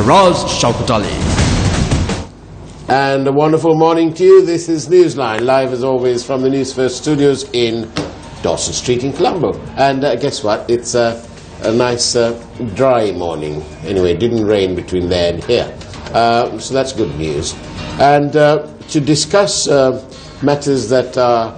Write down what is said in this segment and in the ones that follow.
Araz Shaukat Ali. And a wonderful morning to you. This is Newsline, live as always from the Newsfirst studios in Dawson Street in Colombo. And guess what? It's a nice dry morning. Anyway, it didn't rain between there and here. So that's good news. And to discuss matters that are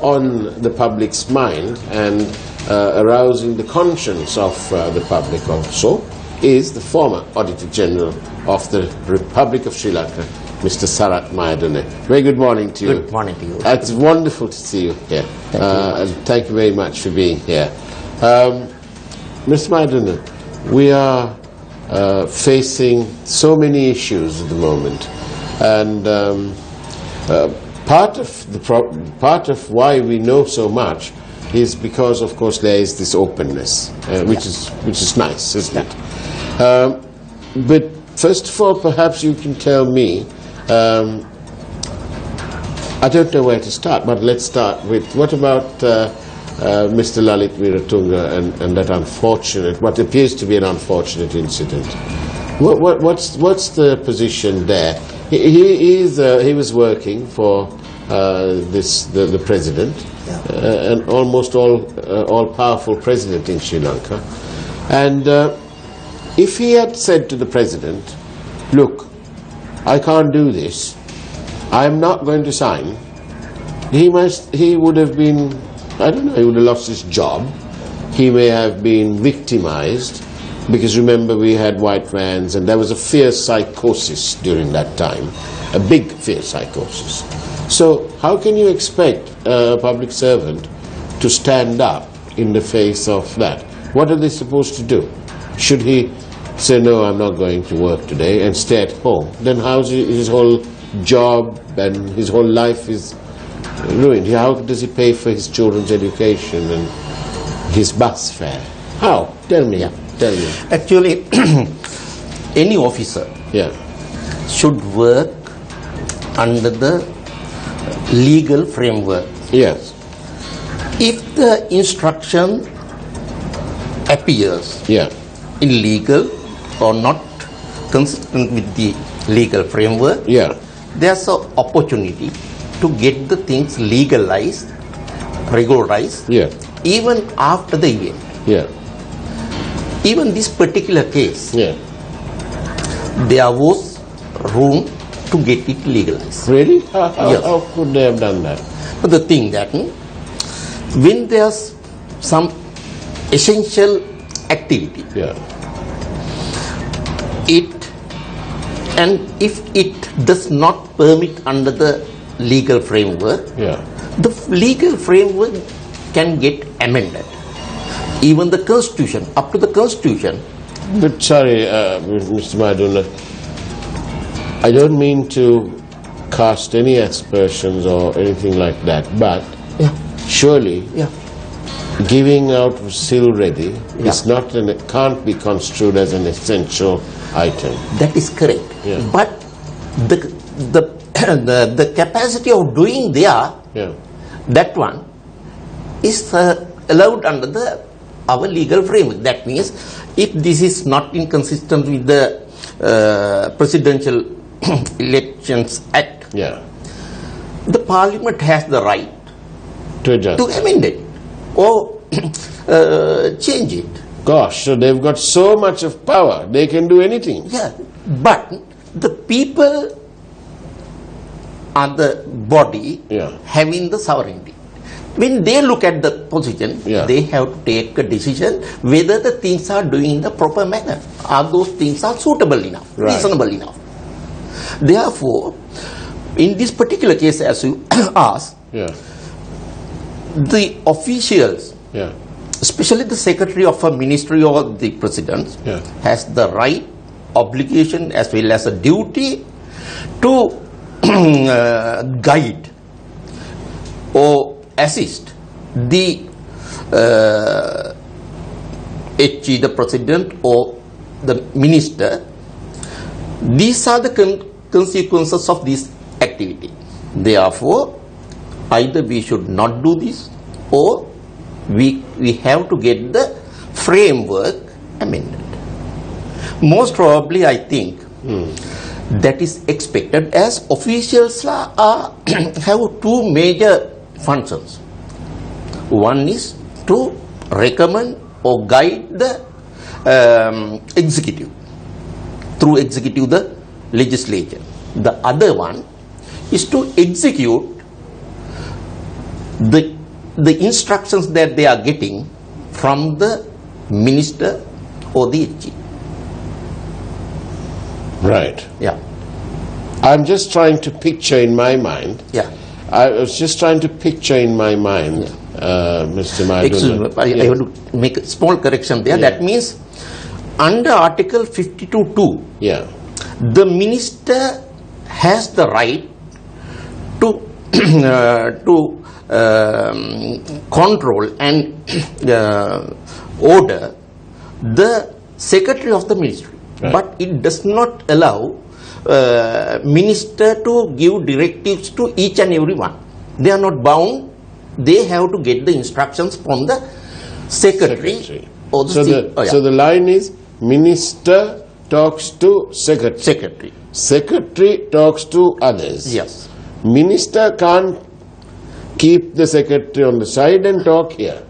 on the public's mind and arousing the conscience of the public also is the former Auditor General of the Republic of Sri Lanka, Mr. Sarat Mayadunne. Very good morning to you. Good morning to you. It's wonderful to see you here. And thank you very much for being here. Mr. Mayadunne, we are facing so many issues at the moment, and part of why we know so much is because, of course, there is this openness, which is nice, isn't it? But first of all, perhaps you can tell me. I don't know where to start, but let's start with what about Mr. Lalit Wiratunga and that unfortunate, what appears to be an unfortunate incident. What's the position there? He was working for the president, an almost all-powerful president in Sri Lanka, and if he had said to the president, "Look, I can't do this, I'm not going to sign," he would have been, I don't know, he would have lost his job. He may have been victimized, because remember we had white vans and there was a fear psychosis during that time, a big fear psychosis. So how can you expect a public servant to stand up in the face of that? What are they supposed to do? Should he say, "No, I'm not going to work today," and stay at home? Then how's his whole job and his whole life is ruined. How does he pay for his children's education and his bus fare? How? Tell me. Tell me. Actually, any officer should work under the legal framework. Yes. If the instruction appears illegal or not consistent with the legal framework, there's an opportunity to get the things legalized, regularized, even after the event. Even this particular case, there was room to get it legalized. Really? How could they have done that? But the thing that when there's some essential activity, and if it does not permit under the legal framework, the legal framework can get amended. Even the Constitution, up to the Constitution. But sorry, Mr. Mayadunne, I don't mean to cast any aspersions or anything like that, but surely giving out seal ready is not it can't be construed as an essential item. That is correct. But the capacity of doing that one is allowed under our legal framework. That means if this is not inconsistent with the Presidential Elections Act, the Parliament has the right to adjust, to amend it or change it. Gosh, so they've got so much of power, they can do anything. But the people are the body having the sovereignty. When they look at the position, they have to take a decision whether the things are doing in the proper manner. Are those things are suitable enough, reasonable enough? Therefore, in this particular case, as you asked, the officials, especially the secretary of a ministry or the president, has the right, obligation as well as a duty to guide or assist the HG, the president or the minister. These are the consequences of this activity. Therefore, either we should not do this or we have to get the framework amended. Most probably, I think that is expected, as officials have two major functions. One is to recommend or guide the executive, through executive the legislature. The other one is to execute the instructions that they are getting from the minister or the HG. Right. Yeah. I'm just trying to picture in my mind. Yeah. I was just trying to picture in my mind, Mr. Maidula. I have to make a small correction there. Yeah. That means under Article 52(2), Yeah. the minister has the right to control and order the secretary of the ministry. Right. But it does not allow minister to give directives to each and every one. They are not bound. They have to get the instructions from the secretary. Or the so the line is, minister talks to secretary. Secretary talks to others. Yes. Minister can't keep the secretary on the side and talk here.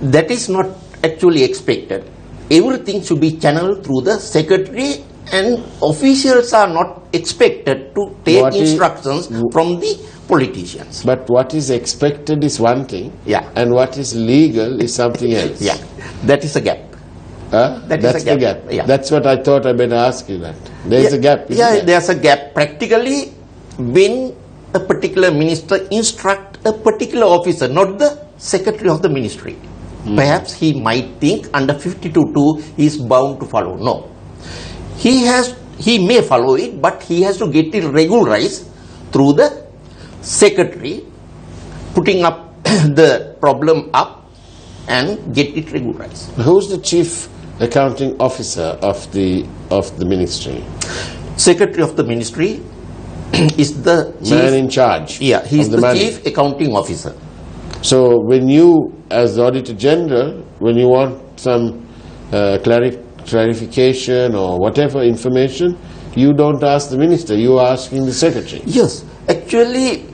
That is not actually expected. Everything should be channeled through the secretary, and officials are not expected to take instructions from the politicians. But what is expected is one thing, Yeah. and what is legal is something else. Yeah, that is a gap. That's the gap. Yeah. That's what I thought I better ask you that. There's a gap. Isn't there? There's a gap. Practically, when a particular minister instruct a particular officer, not the secretary of the ministry, perhaps he might think under 52(2) he is bound to follow. No. He may follow it, but he has to get it regularized through the secretary, putting up the problem up and get it regularized. Who's the chief accounting officer of the ministry? Secretary of the ministry is the chief, man in charge. Yeah, he is the money. chief accounting officer. So when you, as the Auditor General, when you want some clarification or whatever information, you don't ask the minister, you are asking the secretary. Yes, actually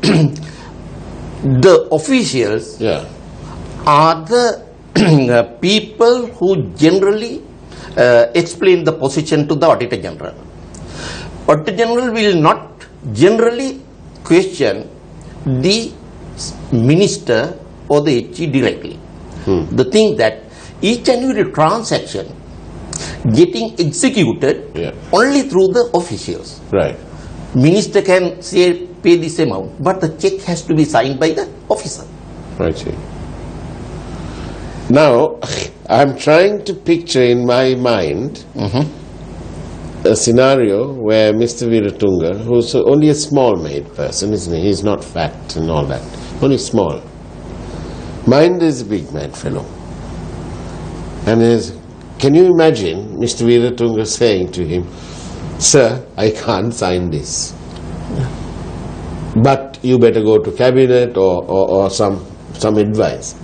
the officials are the people who generally explain the position to the Auditor General. Auditor General will not generally question the minister or the HG directly. The thing that each and every transaction getting executed only through the officials. Right. Minister can say pay this amount, but the check has to be signed by the officer. Right. Now, I'm trying to picture in my mind a scenario where Mr. Weeratunga, who's only a small-made person, isn't he? He's not fat and all that. Only small. Mind is a big man fellow. And can you imagine Mr. Weeratunga saying to him, "Sir, I can't sign this. But you better go to cabinet or some advice."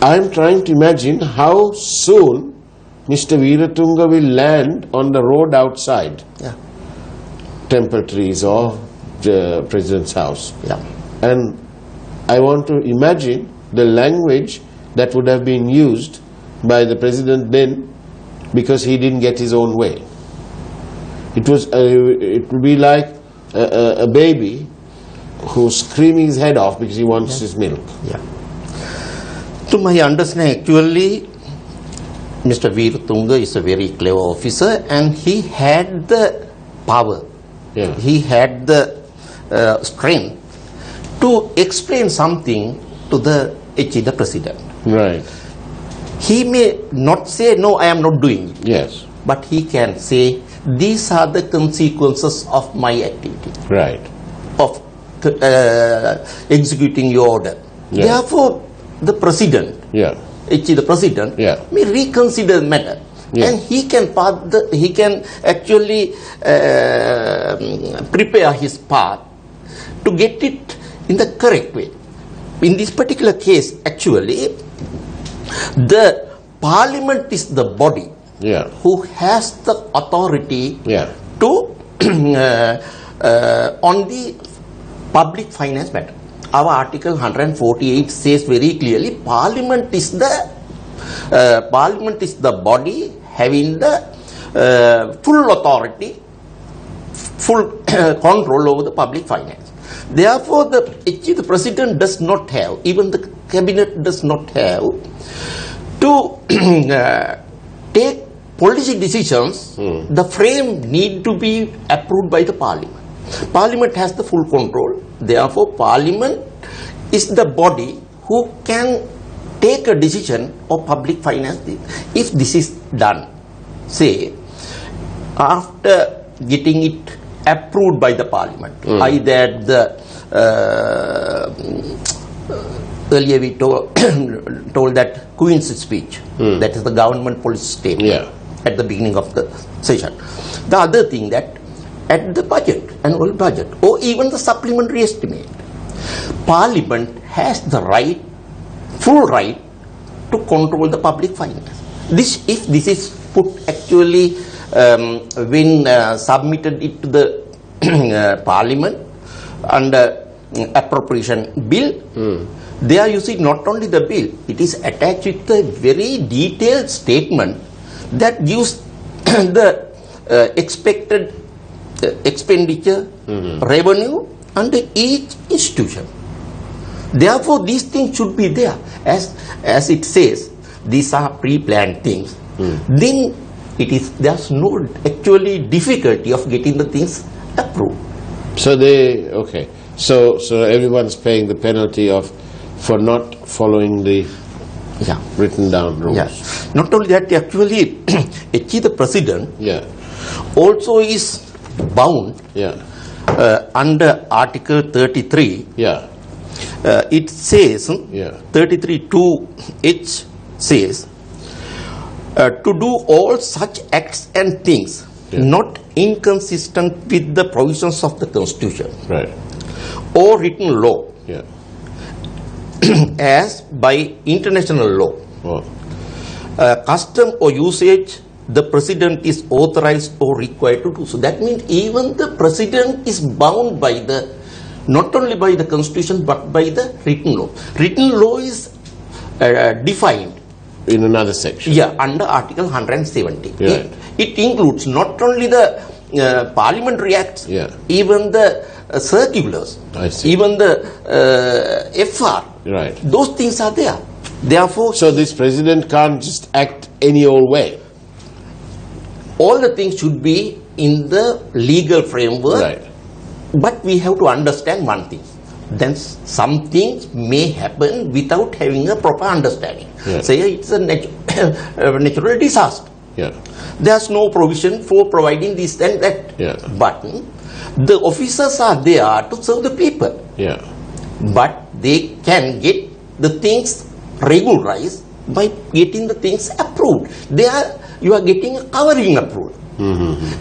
I'm trying to imagine how soon Mr. Weeratunga will land on the road outside Temple Trees or the President's house. And I want to imagine the language that would have been used by the President then, because he didn't get his own way. It would be like a baby who's screaming his head off because he wants his milk. To my understanding, actually, Mr. Weeratunga is a very clever officer, and he had the power. He had the strength to explain something to the HE, the President. Right. He may not say, "No, I am not doing it." Yes. But he can say, "These are the consequences of my activity." Right. Of executing your order. Therefore, the President, HE, the President, may reconsider the matter. And he can actually prepare his path to get it in the correct way. In this particular case, actually, the Parliament is the body who has the authority to on the public finance matter. Our Article 148 says very clearly, Parliament is the body having the full authority, full control over the public finance. Therefore, the President does not have, even the Cabinet does not have, to take policy decisions. The frame need to be approved by the Parliament. Parliament has the full control. Therefore, Parliament is the body who can take a decision of public finance. If this is done, say, after getting it approved by the Parliament, either at the earlier we told that Queen's speech, that is the government policy statement at the beginning of the session. The other thing that at the budget, annual budget, or even the supplementary estimate, Parliament has the right, full right, to control the public finance. If this is put actually when submitted it to the Parliament under appropriation bill, they are using not only the bill, it is attached with a very detailed statement that gives the expected expenditure, revenue under each institution. Therefore, these things should be there. As it says, these are pre-planned things. Then there's no actually difficulty of getting the things approved. So So everyone's paying the penalty for not following the written down rules. Not only that, actually, the President also is bound under Article 33. It says, 33(2)(h) says, to do all such acts and things not inconsistent with the provisions of the Constitution or written law as by international law, custom or usage, the President is authorized or required to do so. That means even the President is bound by not only by the Constitution but by the written law. Written law is defined in another section. Under Article 170. It includes not only the parliamentary acts, even the circulars, even the FR. Those things are there. Therefore, so this President can't just act any old way. All the things should be in the legal framework. But we have to understand one thing. Then some things may happen without having a proper understanding. Say it's a natural disaster. There's no provision for providing this and that. But the officers are there to serve the people. But they can get the things regularized by getting the things approved. You are getting a covering approval.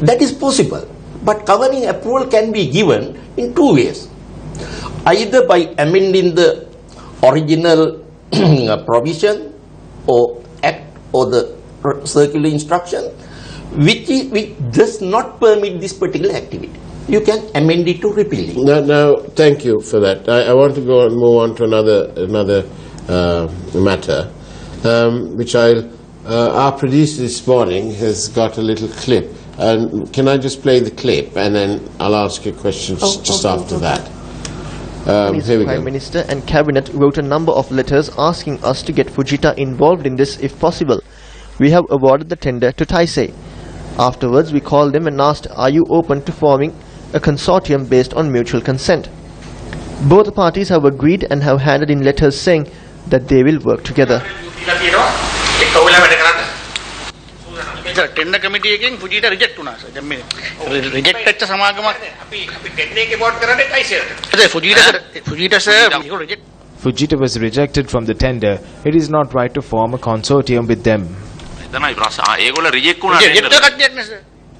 That is possible. But covering approval can be given in two ways. Either by amending the original provision or act or the circular instruction which does not permit this particular activity. You can amend it to repeal it. Now, thank you for that. I want to go and move on to another matter, which our producer this morning has got a little clip. And can I just play the clip and then I'll ask you questions just after that. Here we go. Prime Minister and Cabinet wrote a number of letters asking us to get Fujita involved in this if possible. We have awarded the tender to Taisei. Afterwards, we called them and asked, are you open to forming a consortium based on mutual consent? Both parties have agreed and have handed in letters saying that they will work together. Tender committee again, Fujita reject una. Reject acha samagama. Fujita was rejected from the tender. It is not right to form a consortium with them.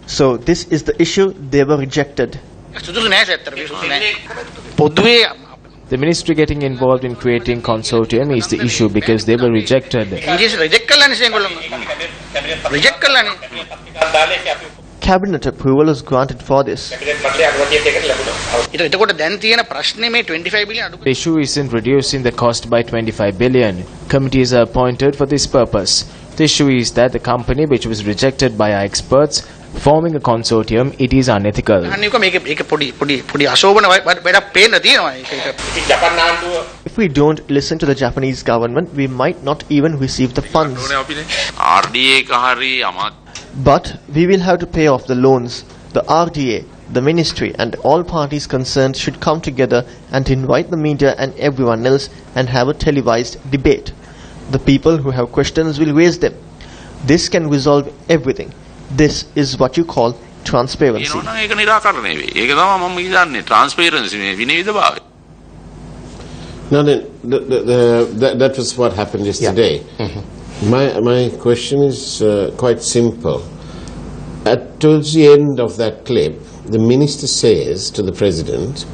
So this is the issue, they were rejected. The ministry getting involved in creating consortium is the issue because they were rejected. Cabinet approval is granted for this. The issue isn't reducing the cost by 25 billion. Committees are appointed for this purpose. The issue is that the company, which was rejected by our experts, forming a consortium, it is unethical. If we don't listen to the Japanese government, we might not even receive the funds. But we will have to pay off the loans. The RDA, the ministry and all parties concerned should come together and invite the media and everyone else and have a televised debate. The people who have questions will raise them. This can resolve everything. This is what you call transparency. Now then, that was what happened yesterday. Yeah. My question is quite simple. Towards the end of that clip, the minister says to the president,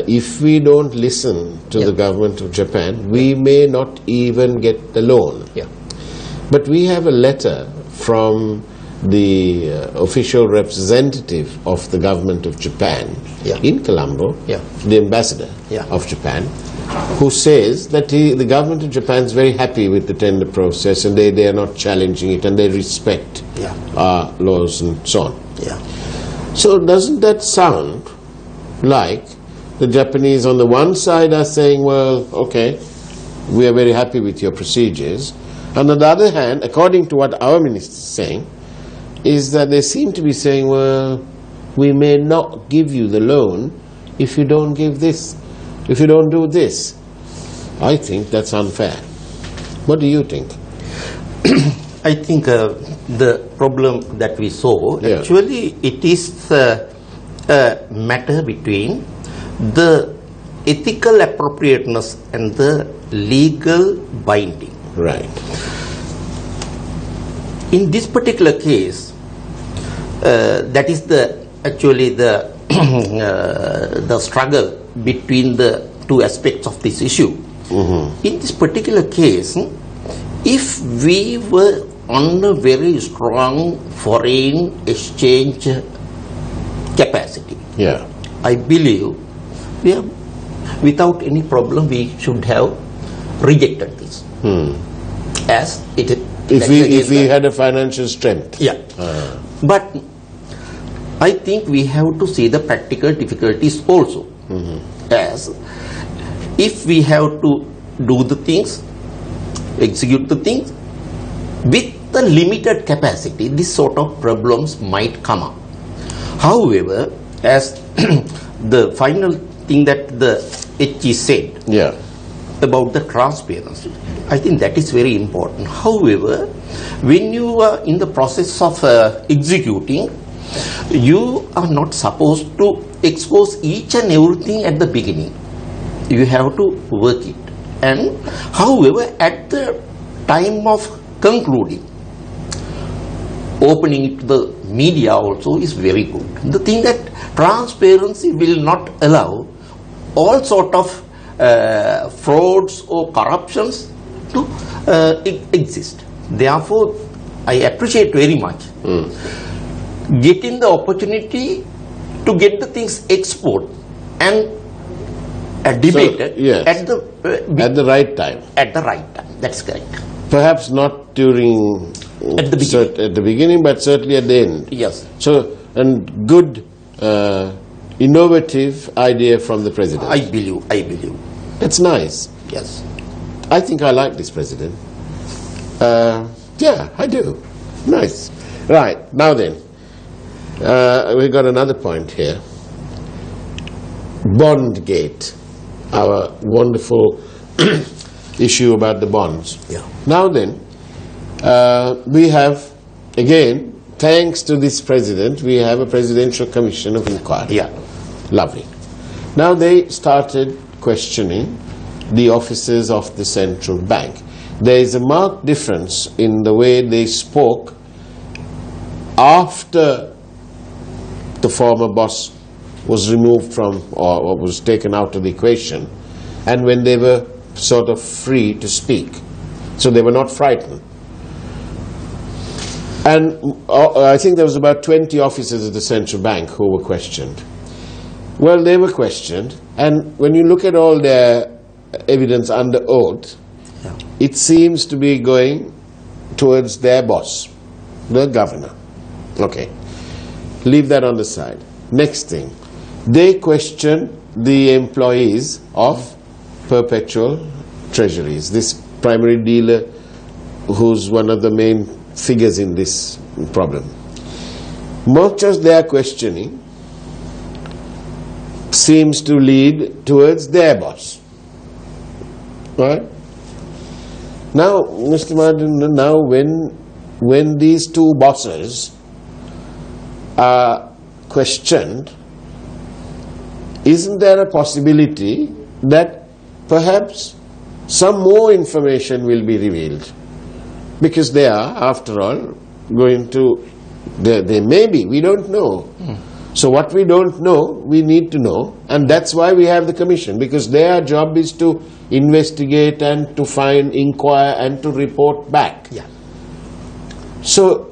if we don't listen to the government of Japan, we may not even get the loan. Yeah. But we have a letter from the official representative of the government of Japan in Colombo, the ambassador of Japan, who says that the government of Japan is very happy with the tender process and they are not challenging it and they respect our laws and so on. So doesn't that sound like the Japanese on the one side are saying, well, okay, we are very happy with your procedures, and on the other hand, according to what our minister is saying, is that they seem to be saying, well, we may not give you the loan if you don't give this, if you don't do this. I think that's unfair. What do you think? I think the problem that we saw, actually it is a matter between the ethical appropriateness and the legal binding. Right. In this particular case, that is actually the struggle between the two aspects of this issue. In this particular case, if we were on a very strong foreign exchange capacity, I believe without any problem we should have rejected this. As it if we had a financial strength. But I think we have to see the practical difficulties also. As if we have to do the things, execute the things with the limited capacity, this sort of problems might come up. However, as the final thing that the HE said about the transparency, I think that is very important. However, when you are in the process of executing, you are not supposed to expose each and everything at the beginning. You have to work it. And however, at the time of concluding, opening it to the media also is very good. The thing that transparency will not allow all sort of frauds or corruptions to exist. Therefore, I appreciate very much getting the opportunity to get the things exported and debated at the right time. At the right time, that's correct. Perhaps not during at the beginning, but certainly at the end. Yes. So, and good, innovative idea from the president. I believe. That's nice. Yes. I think I like this president. Yeah, I do. Nice. Right, now then, we've got another point here. Bondgate, our wonderful issue about the bonds. Now then, we have, again, thanks to this president, we have a presidential commission of inquiry. Lovely. Now they started questioning the officers of the central bank. There is a marked difference in the way they spoke after the former boss was removed from or was taken out of the equation, and when they were sort of free to speak. So they were not frightened. And I think there was about 20 officers at the central bank who were questioned. Well, they were questioned, and when you look at all their evidence under oath, it seems to be going towards their boss, the governor. Okay, leave that on the side. Next thing, they question the employees of Perpetual Treasuries, this primary dealer who's one of the main figures in this problem. Much of their questioning seems to lead towards their boss. Right? Now, Mr. Martin, now when these two bosses are questioned, isn't there a possibility that perhaps some more information will be revealed? Because they are, after all, going to, they may be, we don't know. So what we don't know, we need to know, and that's why we have the commission, because their job is to investigate and to find, inquire and to report back. Yeah. So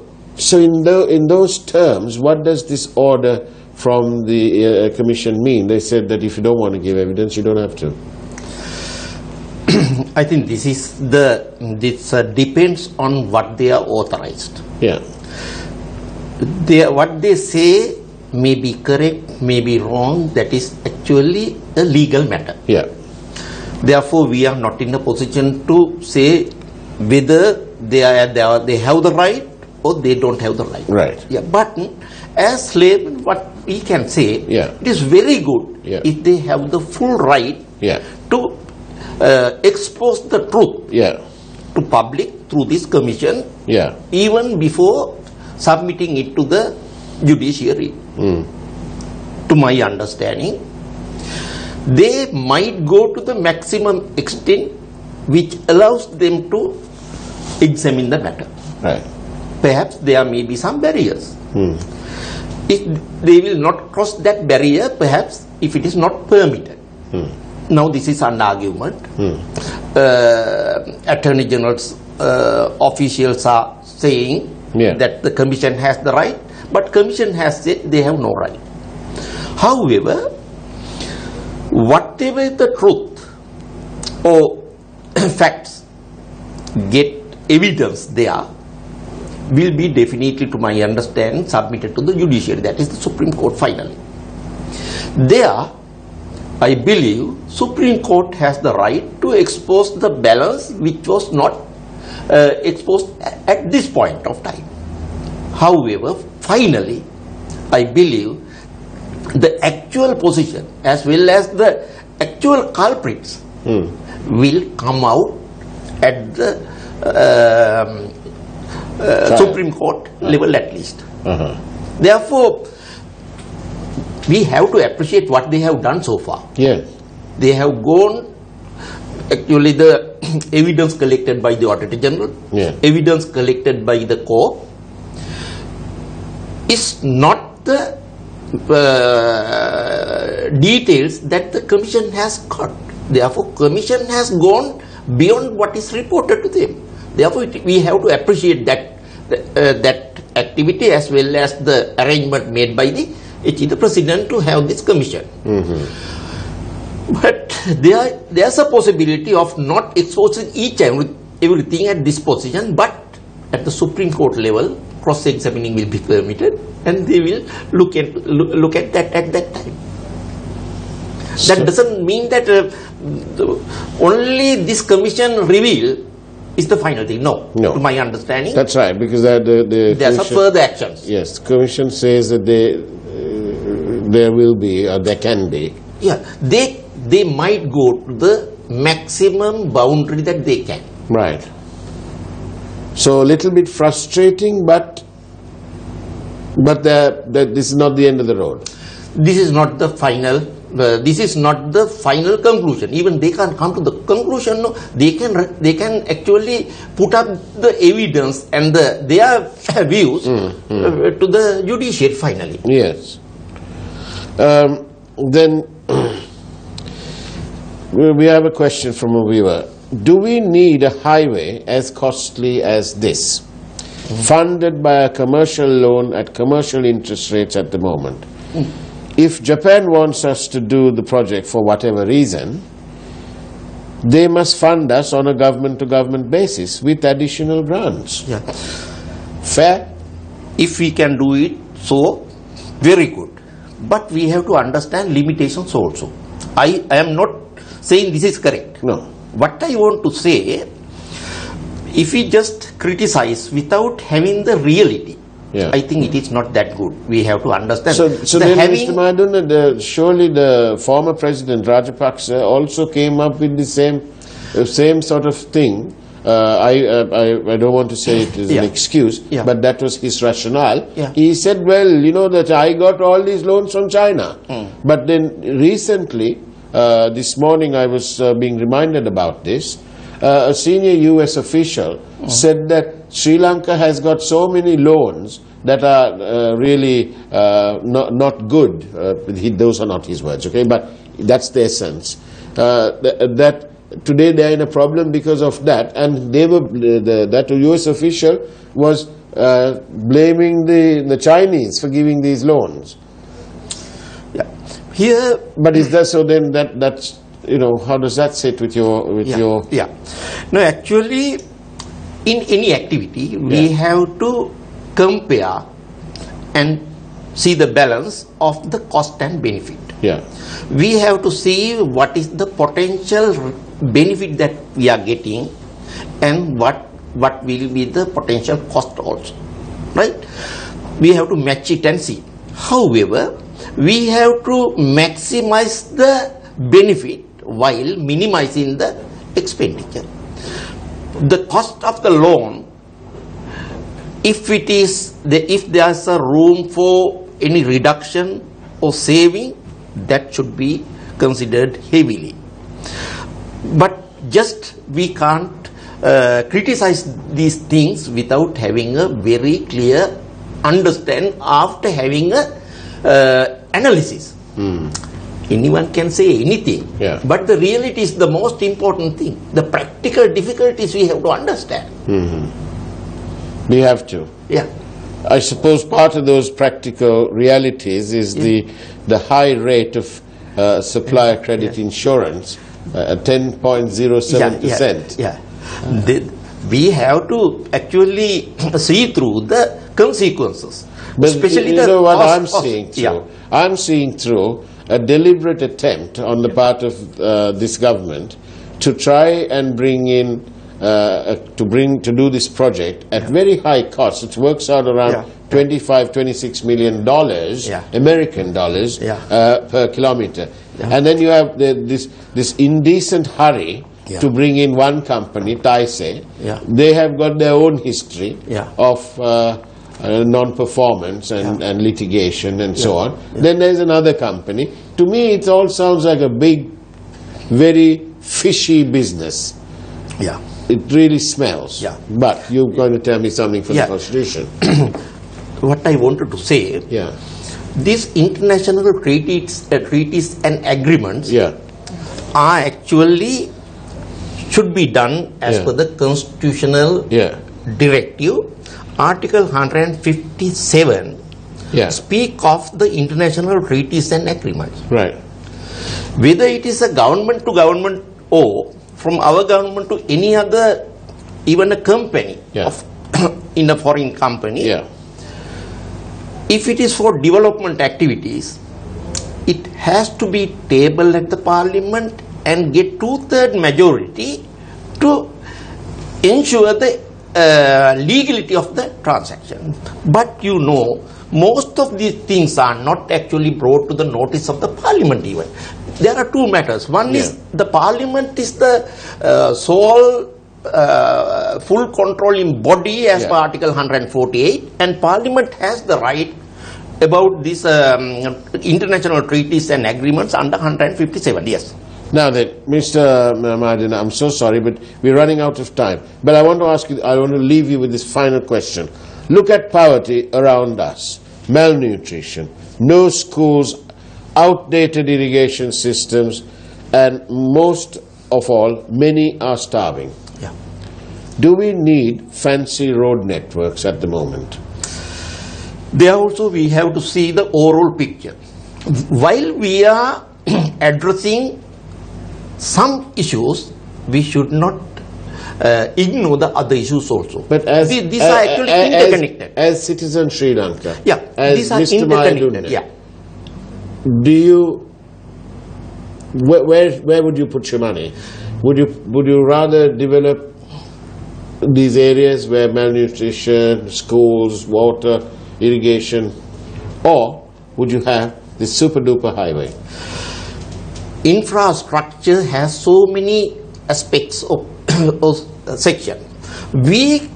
in those terms, what does this order from the commission mean? They said that if you don't want to give evidence, you don't have to. I think this is this depends on what they are authorized. Yeah. What they say may be correct, may be wrong. That is actually a legal matter. Yeah. Therefore, we are not in a position to say whether they have the right or they don't have the right. Right. Yeah. But as slave, what we can say, it is very good if they have the full right to expose the truth to public through this commission, even before submitting it to the judiciary. To my understanding, they might go to the maximum extent which allows them to examine the matter. Right. Perhaps there may be some barriers. If they will not cross that barrier, perhaps if it is not permitted. Now this is an argument. Attorney General's officials are saying that the commission has the right, but commission has said they have no right. However, whatever the truth or facts get evidence there will be definitely, to my understanding, submitted to the judiciary, that is the Supreme Court finally. There, I believe Supreme Court has the right to expose the balance which was not exposed at this point of time. However, finally, I believe the actual position as well as the actual culprits will come out at the Supreme Court level at least. Therefore, we have to appreciate what they have done so far. They have gone, actually the evidence collected by the Auditor General, evidence collected by the court, is not the details that the commission has got. Therefore, commission has gone beyond what is reported to them. Therefore, we have to appreciate that that activity as well as the arrangement made by the President to have this commission. But there's a possibility of not exposing each and everything at this position, but at the Supreme Court level, cross-examining will be permitted, and they will look at that at that time. That doesn't mean that only this commission reveal is the final thing. No, to my understanding. That's right, because there's some further actions. Yes, the commission says that there will be, or there can be. Yeah, they might go to the maximum boundary that they can. Right. So a little bit frustrating, but this is not the end of the road. This is not the final. This is not the final conclusion. Even they can't come to the conclusion. No, they can actually put up the evidence and their views to the judiciary finally. Yes. Then we have a question from a viewer. Do we need a highway as costly as this, funded by a commercial loan at commercial interest rates at the moment? If Japan wants us to do the project for whatever reason, they must fund us on a government-to-government basis with additional grants. Yeah. Fair? If we can do it, so very good. But we have to understand limitations also. I am not saying this is correct. No. What I want to say, if we just criticize without having the reality, I think it is not that good. We have to understand. So then, Mr. Maduna, surely the former President Rajapaksa also came up with the same sort of thing. I don't want to say it is an excuse, but that was his rationale. He said, well, you know that I got all these loans from China. But then recently, this morning I was being reminded about this. A senior US official said that Sri Lanka has got so many loans that are really not good. Those are not his words, okay? But that's the essence. That today they are in a problem because of that, and they were that US official was blaming the Chinese for giving these loans. Here, but is that so? Then that's, you know, how does that sit with your No, actually, in any activity we have to compare and see the balance of the cost and benefit. We have to see what is the potential benefit that we are getting and what will be the potential cost also, right? We have to match it and see. However, we have to maximize the benefit while minimizing the expenditure. The cost of the loan, if there is a room for any reduction or saving, that should be considered heavily. But just we can't criticize these things without having a very clear understand after having a analysis. Anyone can say anything, but the reality is the most important thing. The practical difficulties we have to understand. We have to. I suppose part of those practical realities is the high rate of supplier credit insurance, 10.07%. We have to actually see through the consequences. But especially you know what I'm seeing through? I'm seeing through a deliberate attempt on the part of this government to try and bring in to do this project at very high cost. It works out around $26 million American dollars per kilometer. And then you have this indecent hurry to bring in one company, Taisei. They have got their own history of non-performance and litigation and so on. Then there's another company. To me, it all sounds like a big, very fishy business. It really smells. But you're going to tell me something from the Constitution. What I wanted to say, these international treaties and agreements are actually should be done as per the constitutional directive. Article 157 speak of the international treaties and agreements. Whether it is a government to government or from our government to any other, even a company in a foreign company, if it is for development activities, it has to be tabled at the parliament and get 2/3 majority to ensure the legality of the transaction. But you know, most of these things are not actually brought to the notice of the parliament even. There are two matters. One is the parliament is the sole full controlling body as per Article 148, and parliament has the right about these international treaties and agreements under 157. Now then, Mr. Madina, I'm so sorry, but we're running out of time. But I want to ask you, I want to leave you with this final question. Look at poverty around us, malnutrition, no schools outdated irrigation systems, and most of all, many are starving. Yeah. Do we need fancy road networks at the moment? There also we have to see the overall picture. While we are addressing some issues, we should not ignore the other issues also. But as these are actually interconnected. As citizen Sri Lanka, yeah, as these are Mr. interconnected. Mayadunne, Yeah. do you, where would you put your money? Would you rather develop these areas where malnutrition, schools, water, irrigation, or would you have this super duper highway? Infrastructure has so many aspects of section. We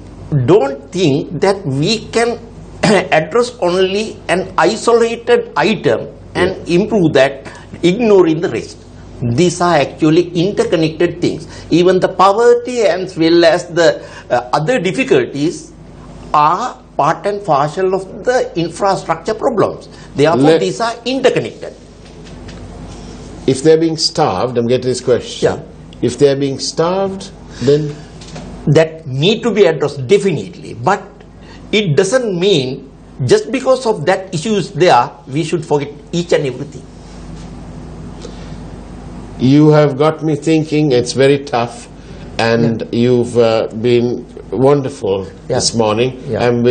don't think that we can address only an isolated item and improve that, ignoring the rest. These are actually interconnected things. Even the poverty as well as the other difficulties are part and parcel of the infrastructure problems. Therefore, these are interconnected. If they're being starved, I'm getting this question. Yeah. If they're being starved, then that need to be addressed definitely. But it doesn't mean just because of that issue is there, we should forget each and everything. You have got me thinking. It's very tough, and you've been wonderful this morning. And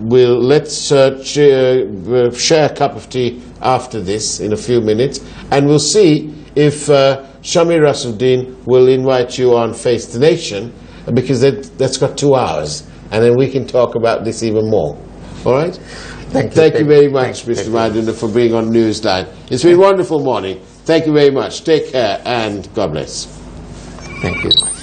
let's share a cup of tea after this in a few minutes, and we'll see if Shamir Rasuddin will invite you on Face the Nation, because that's got 2 hours, and then we can talk about this even more. All right? Thank you very much, Mr. Mayadunne, for being on Newsline. It's been a wonderful morning. Thank you very much. Take care, and God bless. Thank you.